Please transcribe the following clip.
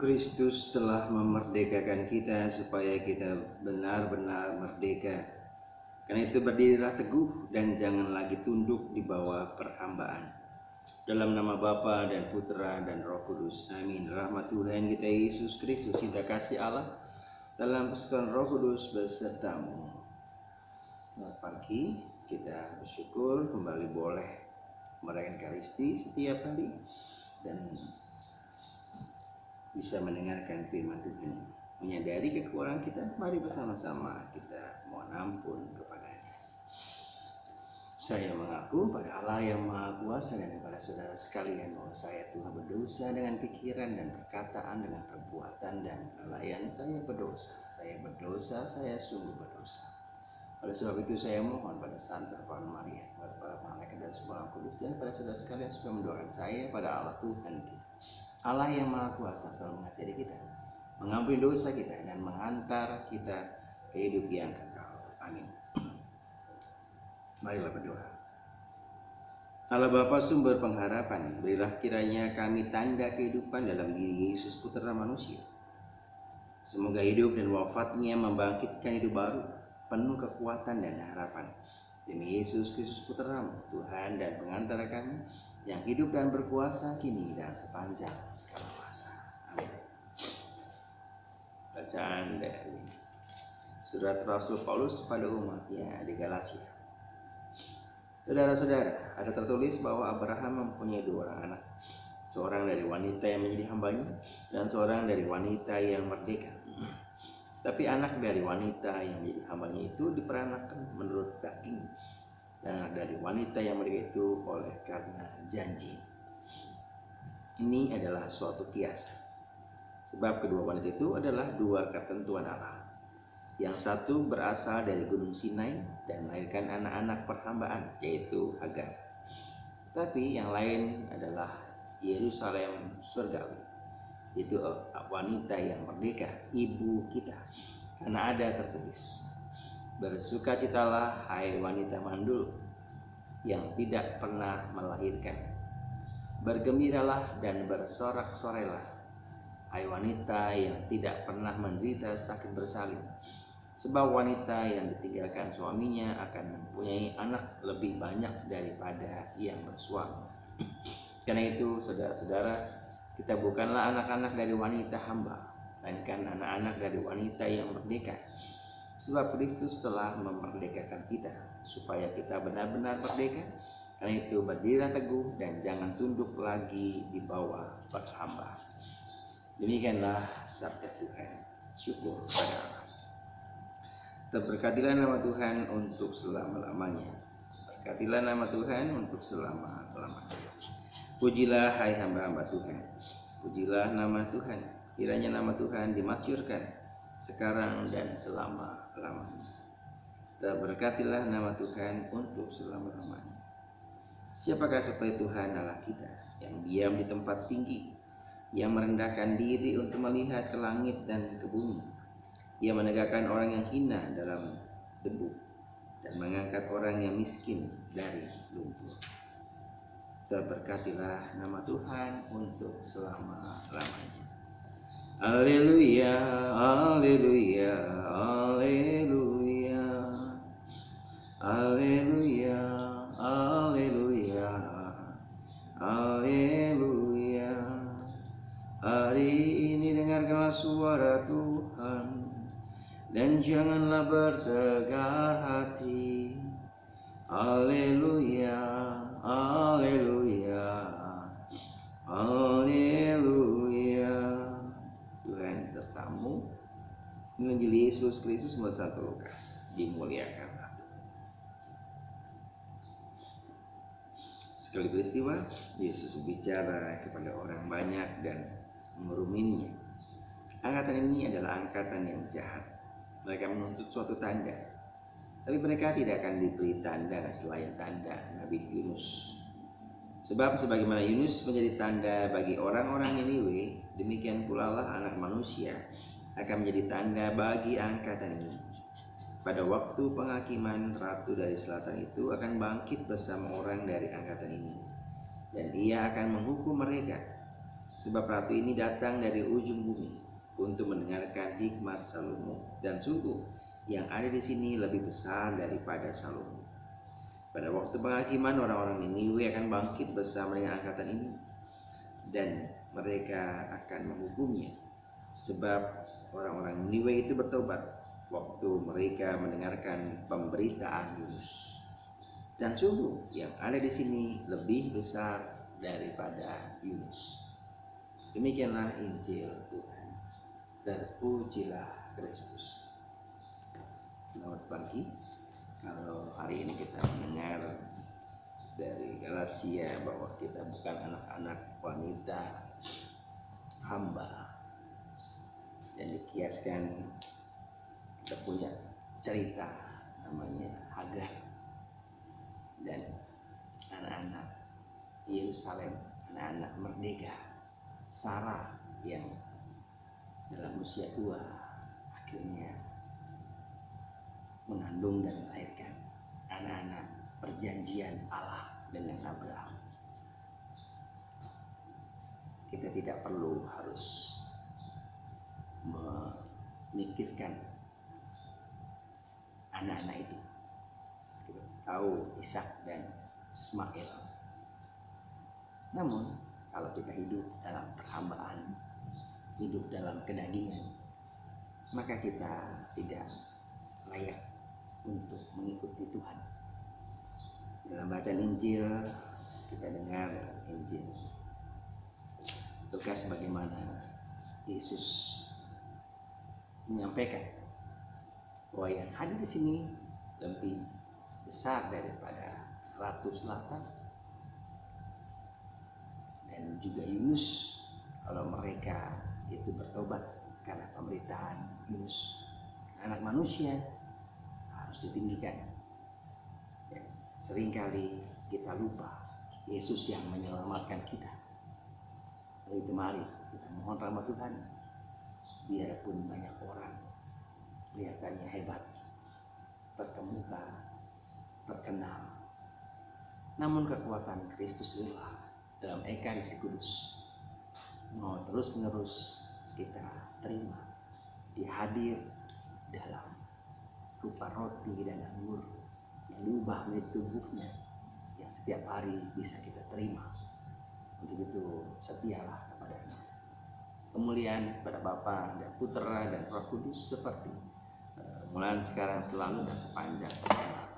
Kristus telah memerdekakan kita supaya kita benar-benar merdeka. Karena itu berdirilah teguh dan jangan lagi tunduk di bawah perhambaan. Dalam nama Bapa dan Putra dan Roh Kudus. Amin. Rahmat Tuhan kita Yesus Kristus, cinta kasih Allah dalam persekutuan Roh Kudus besertamu. Selamat pagi, kita bersyukur kembali boleh merayakan Ekaristi setiap hari dan bisa mendengarkan firman Tuhan. Menyadari kekurangan kita, mari bersama-sama kita mohon ampun kepadanya. Saya mengaku pada Allah yang Maha Kuasa dan kepada saudara sekalian bahwa saya telah berdosa dengan pikiran dan perkataan, dengan perbuatan dan kelalaian. Saya berdosa, saya sungguh berdosa. Oleh sebab itu saya mohon pada Santa Tuhan Maria, kepada para malaikat dan semua orang kudus, dan pada saudara sekalian supaya mendoakan saya pada Allah Tuhan kita. Allah yang Maha Kuasa selalu mengasihi kita, mengampuni dosa kita, dan menghantar kita ke hidup yang kekal. Amin. Marilah berdoa. Allah Bapa sumber pengharapan, berilah kiranya kami tanda kehidupan dalam diri Yesus Putra Manusia. Semoga hidup dan wafatnya membangkitkan hidup baru, penuh kekuatan dan harapan. Demi Yesus Kristus Putra-Mu, Tuhan dan pengantara kami, yang hidup dan berkuasa kini dan sepanjang segala masa. Amin. Bacaan dari Surat Rasul Paulus pada umatnya di Galatia. Saudara-saudara, ada tertulis bahwa Abraham mempunyai 2 orang anak, seorang dari wanita yang menjadi hambanya dan seorang dari wanita yang merdeka. Tapi anak dari wanita yang menjadi hambanya itu diperanakan menurut daging, dan anak dari wanita yang merdeka itu oleh karena janji. Ini adalah suatu kiasan, sebab kedua wanita itu adalah 2 ketentuan Allah. Yang satu berasal dari Gunung Sinai dan melahirkan anak-anak perhambaan, yaitu Hagar. Tapi yang lain adalah Yerusalem surgawi, itu wanita yang merdeka, ibu kita. Karena ada tertulis, bersukacitalah hai wanita mandul yang tidak pernah melahirkan, bergembiralah dan bersorak-sorailah hai wanita yang tidak pernah menderita sakit bersalin, sebab wanita yang ditinggalkan suaminya akan mempunyai anak lebih banyak daripada yang bersuami. Karena itu saudara-saudara, kita bukanlah anak-anak dari wanita hamba, melainkan anak-anak dari wanita yang merdeka. Sebab Kristus telah memerdekakan kita, supaya kita benar-benar merdeka. Karena itu berdirilah teguh dan jangan tunduk lagi di bawah perhamba. Demikianlah sabda Tuhan. Syukur pada Allah. Terberkatilah nama Tuhan untuk selama-lamanya. Berkatilah nama Tuhan untuk selama-lamanya. Pujilah hai hamba-hamba Tuhan, pujilah nama Tuhan. Kiranya nama Tuhan dimasyhurkan sekarang dan selama-lamanya. Terberkatilah nama Tuhan untuk selama-lamanya. Siapakah seperti Tuhan Allah kita, yang diam di tempat tinggi, yang merendahkan diri untuk melihat ke langit dan ke bumi. Ia menegakkan orang yang hina dalam debu dan mengangkat orang yang miskin dari lumpur. Terberkatilah nama Tuhan untuk selama-lamanya. Haleluya, haleluya, haleluya, haleluya, haleluya, haleluya. Hari ini dengarkanlah suara Tuhan dan janganlah bertegar hati. Haleluya, haleluya, haleluya. Tuhan sertamu. Injil Yesus Kristus menurut Santo Lukas. Dimuliakanlah. Sekali peristiwa, Yesus berbicara kepada orang banyak dan menguruminya. Angkatan ini adalah angkatan yang jahat. Mereka menuntut suatu tanda, tapi mereka tidak akan diberi tanda selain tanda Nabi Yunus. Sebab sebagaimana Yunus menjadi tanda bagi orang-orang Niniwe, demikian pula lah Anak Manusia akan menjadi tanda bagi angkatan ini. Pada waktu penghakiman, ratu dari selatan itu akan bangkit bersama orang dari angkatan ini, dan ia akan menghukum mereka. Sebab ratu ini datang dari ujung bumi untuk mendengarkan hikmat Salomo, dan sungguh yang ada di sini lebih besar daripada Salomo. Pada waktu penghakiman, orang-orang Niniwe akan bangkit bersama dengan angkatan ini, dan mereka akan menghukumnya. Sebab orang-orang Niniwe itu bertobat waktu mereka mendengarkan pemberitaan Yunus. Dan sungguh yang ada di sini lebih besar daripada Yunus. Demikianlah Injil Tuhan. Terpujilah Kristus. Selamat pagi. Kalau hari ini kita mendengar dari Galatia bahwa kita bukan anak-anak wanita hamba, dan dikiaskan kita punya cerita namanya Hagar dan anak-anak Yerusalem, anak-anak merdeka, Sarah yang dalam usia tua akhirnya mengandung dan melahirkan anak-anak perjanjian Allah dengan Abraham. Kita tidak perlu harus memikirkan anak-anak itu. Kita tahu Ishak dan Ismail. Namun kalau kita hidup dalam perhambaan, hidup dalam kedagingan, maka kita tidak layak untuk mengikuti Tuhan. Dalam bacaan Injil, kita dengar Injil Lukas bagaimana Yesus menyampaikan bahwa yang hadir di sini lebih besar daripada Ratu Selatan dan juga Yunus, kalau mereka itu bertobat karena pemberitaan Yunus. Anak manusia harus ditinggikan. Seringkali kita lupa Yesus yang menyelamatkan kita. Oleh itu mari kita mohon rahmat Tuhan. Biarpun banyak orang kelihatannya hebat, terkemuka, terkenal, namun kekuatan Kristus itulah dalam Ekaristi Kudus mau terus-menerus kita terima. Dia hadir dalam rupa roti dan anggur yang diubah menjadi tubuhnya yang setiap hari bisa kita terima. Untuk itu setialah kepadanya. Kemuliaan pada Bapa dan Putera dan Roh Kudus seperti mulai sekarang, selalu, dan sepanjang masa.